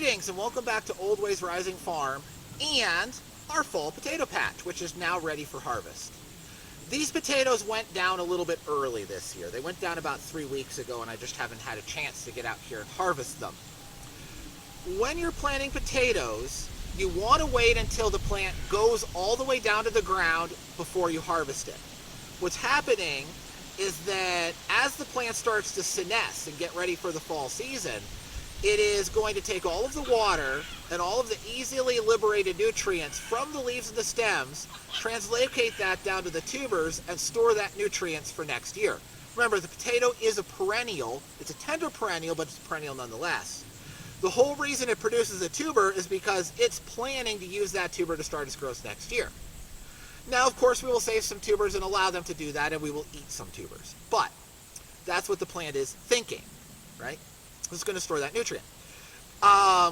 Greetings and welcome back to Old Ways Rising Farm and our fall potato patch, which is now ready for harvest. These potatoes went down a little bit early this year. They went down about 3 weeks ago and I just haven't had a chance to get out here and harvest them. When you're planting potatoes, you want to wait until the plant goes all the way down to the ground before you harvest it. What's happening is that as the plant starts to senesce and get ready for the fall season, it is going to take all of the water and all of the easily liberated nutrients from the leaves and the stems, translocate that down to the tubers, and store that nutrients for next year. Remember, the potato is a perennial. It's a tender perennial, but it's a perennial nonetheless. The whole reason it produces a tuber is because it's planning to use that tuber to start its growth next year. Now, of course, we will save some tubers and allow them to do that, and we will eat some tubers. But that's what the plant is thinking, right? It's going to store that nutrient.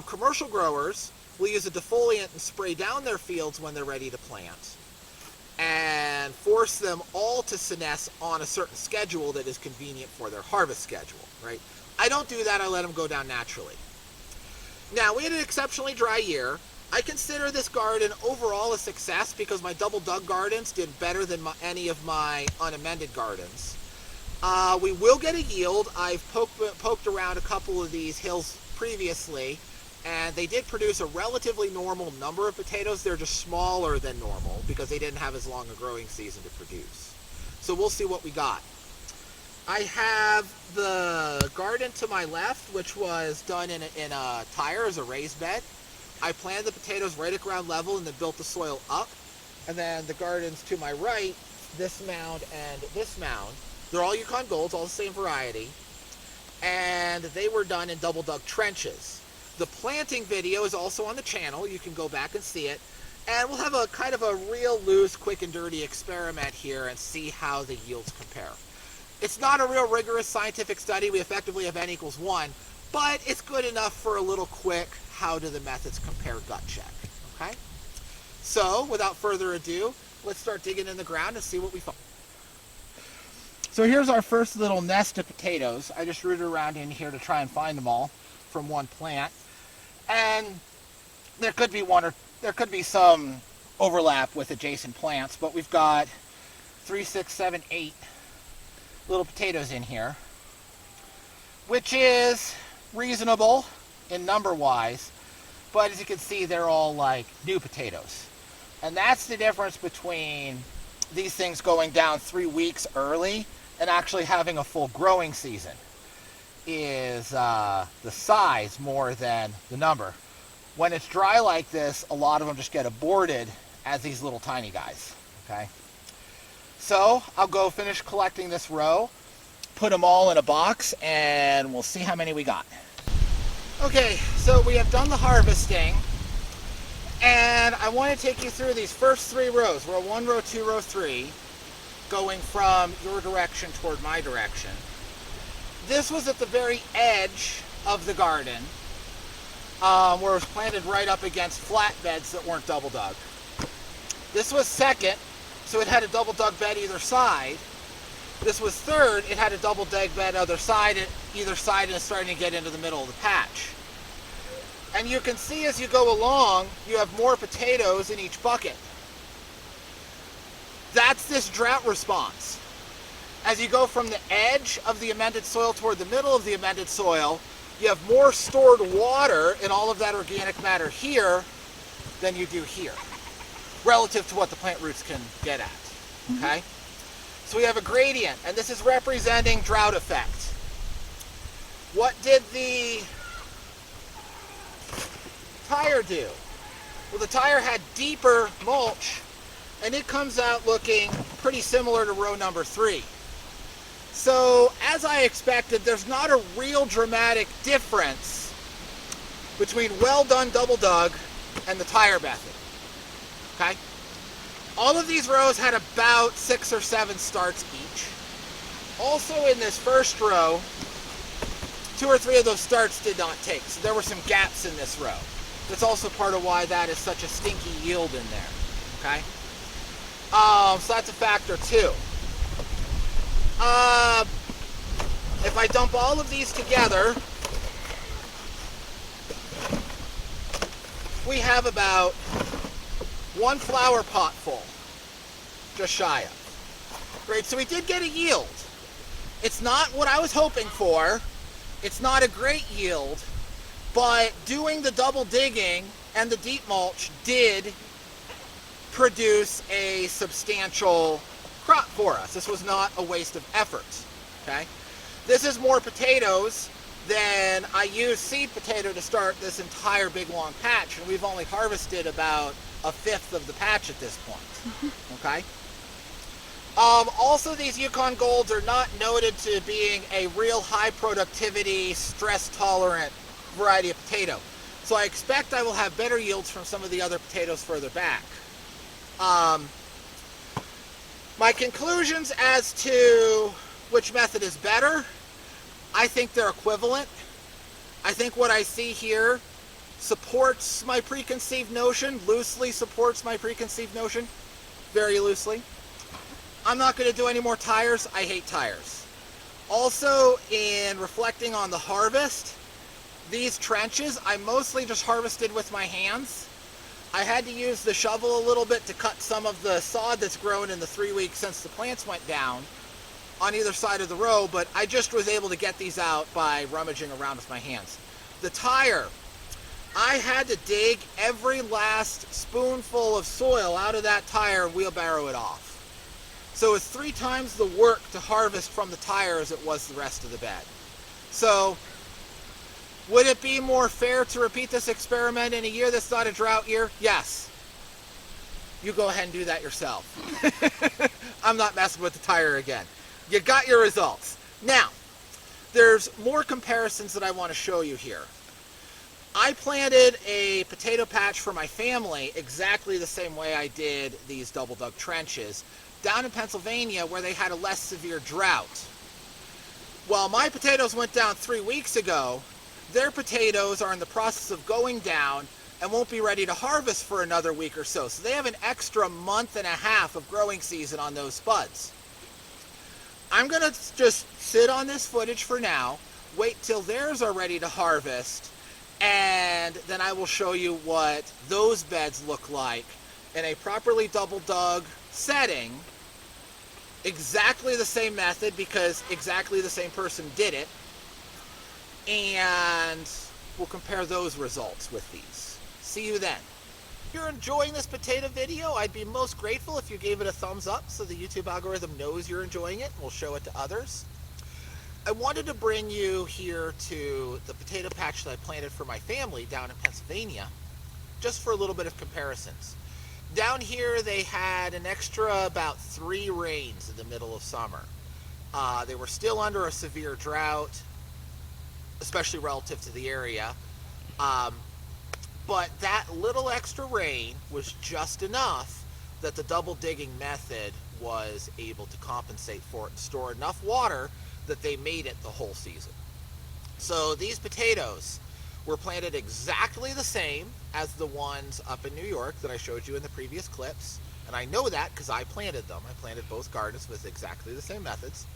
Commercial growers will use a defoliant and spray down their fields when they're ready to plant and force them all to senesce on a certain schedule that is convenient for their harvest schedule, right? I don't do that. I let them go down naturally. Now, we had an exceptionally dry year. I consider this garden overall a success because my double dug gardens did better than any of my unamended gardens. We will get a yield. I've poked around a couple of these hills previously, and they did produce a relatively normal number of potatoes. They're just smaller than normal because they didn't have as long a growing season to produce. So we'll see what we got. I have the garden to my left, which was done in a tire as a raised bed. I planted the potatoes right at ground level and then built the soil up. And then the gardens to my right, this mound and this mound, they're all Yukon Golds, all the same variety, and they were done in double dug trenches. The planting video is also on the channel. You can go back and see it, and we'll have a kind of a real loose, quick and dirty experiment here and see how the yields compare. It's not a real rigorous scientific study. We effectively have n equals 1, but it's good enough for a little quick how do the methods compare gut check, okay? So without further ado, let's start digging in the ground and see what we find. So here's our first little nest of potatoes. I just rooted around in here to try and find them all from one plant. And there could be some overlap with adjacent plants, but we've got 3, 6, 7, 8 little potatoes in here, which is reasonable in number wise, but as you can see, they're all like new potatoes. And that's the difference between these things going down 3 weeks early and actually having a full growing season, is the size more than the number. When it's dry like this, a lot of them just get aborted as these little tiny guys, okay? So I'll go finish collecting this row, put them all in a box, and we'll see how many we got. Okay, so we have done the harvesting, and I want to take you through these first 3 rows. Row 1, row 2, row 3, going from your direction toward my direction. This was at the very edge of the garden, where it was planted right up against flat beds that weren't double dug. This was second, so it had a double dug bed either side. This was third, it had a double dug bed either side, and it's starting to get into the middle of the patch. And you can see as you go along, you have more potatoes in each bucket. That's this drought response. As you go from the edge of the amended soil toward the middle of the amended soil, you have more stored water and all of that organic matter here than you do here, relative to what the plant roots can get at, okay? So we have a gradient, and this is representing drought effect. What did the tire do? Well, the tire had deeper mulch, and it comes out looking pretty similar to row number 3. So, as I expected, there's not a real dramatic difference between well done double dug and the tire method, okay? All of these rows had about 6 or 7 starts each. Also in this first row, 2 or 3 of those starts did not take, so there were some gaps in this row. That's also part of why that is such a stinky yield in there, okay? So that's a factor too. If I dump all of these together, we have about 1 flower pot full, just shy of. Great, so we did get a yield. It's not what I was hoping for. It's not a great yield, but doing the double digging and the deep mulch did produce a substantial crop for us. This was not a waste of effort, okay? This is more potatoes than I used seed potato to start this entire big long patch, and we've only harvested about 1/5 of the patch at this point, okay? Also, these Yukon Golds are not noted to being a real high productivity, stress tolerant variety of potato. So I expect I will have better yields from some of the other potatoes further back. My conclusions as to which method is better, I think they're equivalent. I think what I see here supports my preconceived notion, loosely supports my preconceived notion, very loosely. I'm not going to do any more tires. I hate tires. Also, in reflecting on the harvest, these trenches, I mostly just harvested with my hands. I had to use the shovel a little bit to cut some of the sod that's grown in the 3 weeks since the plants went down on either side of the row, but I just was able to get these out by rummaging around with my hands. The tire, I had to dig every last spoonful of soil out of that tire and wheelbarrow it off. So it's 3 times the work to harvest from the tire as it was the rest of the bed. So would it be more fair to repeat this experiment in a year that's not a drought year? Yes. You go ahead and do that yourself. I'm not messing with the tire again. You got your results. Now, there's more comparisons that I want to show you here. I planted a potato patch for my family exactly the same way I did these double dug trenches down in Pennsylvania where they had a less severe drought. While my potatoes went down 3 weeks ago, their potatoes are in the process of going down and won't be ready to harvest for another week or so. So they have an extra 1.5 months of growing season on those spuds. I'm going to just sit on this footage for now, wait till theirs are ready to harvest, and then I will show you what those beds look like in a properly double dug setting. Exactly the same method because exactly the same person did it. And we'll compare those results with these. See you then. If you're enjoying this potato video, I'd be most grateful if you gave it a thumbs up so the YouTube algorithm knows you're enjoying it and will show it to others. I wanted to bring you here to the potato patch that I planted for my family down in Pennsylvania, just for a little bit of comparisons. Down here they had an extra about 3 rains in the middle of summer. They were still under a severe drought, especially relative to the area. But that little extra rain was just enough that the double digging method was able to compensate for it and store enough water that they made it the whole season. So these potatoes were planted exactly the same as the ones up in New York that I showed you in the previous clips. And I know that because I planted them. I planted both gardens with exactly the same methods.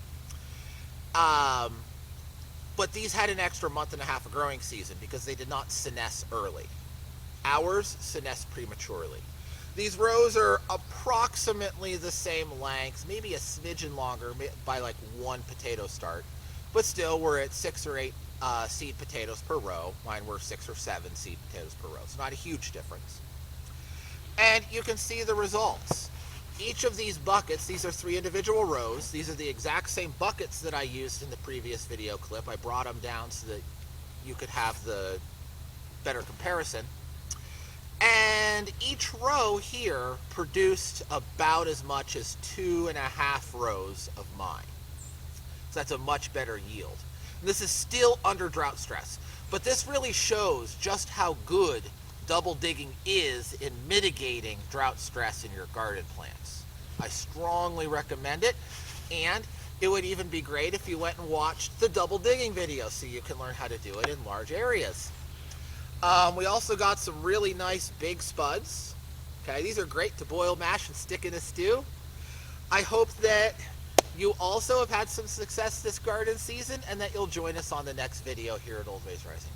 But these had an extra 1.5 months of growing season because they did not senesce early. Ours senesced prematurely. These rows are approximately the same length, maybe a smidgen longer by like 1 potato start, but still we're at 6 or 8 seed potatoes per row. Mine were 6 or 7 seed potatoes per row, so not a huge difference. And you can see the results. Each of these buckets, these are 3 individual rows. These are the exact same buckets that I used in the previous video clip. I brought them down so that you could have the better comparison. And each row here produced about as much as 2.5 rows of mine. So that's a much better yield. And this is still under drought stress, but this really shows just how good double digging is in mitigating drought stress in your garden plants. I strongly recommend it, and it would even be great if you went and watched the double digging video so you can learn how to do it in large areas. We also got some really nice big spuds. Okay, these are great to boil, mash, and stick in a stew. I hope that you also have had some success this garden season and that you'll join us on the next video here at Old Ways Rising.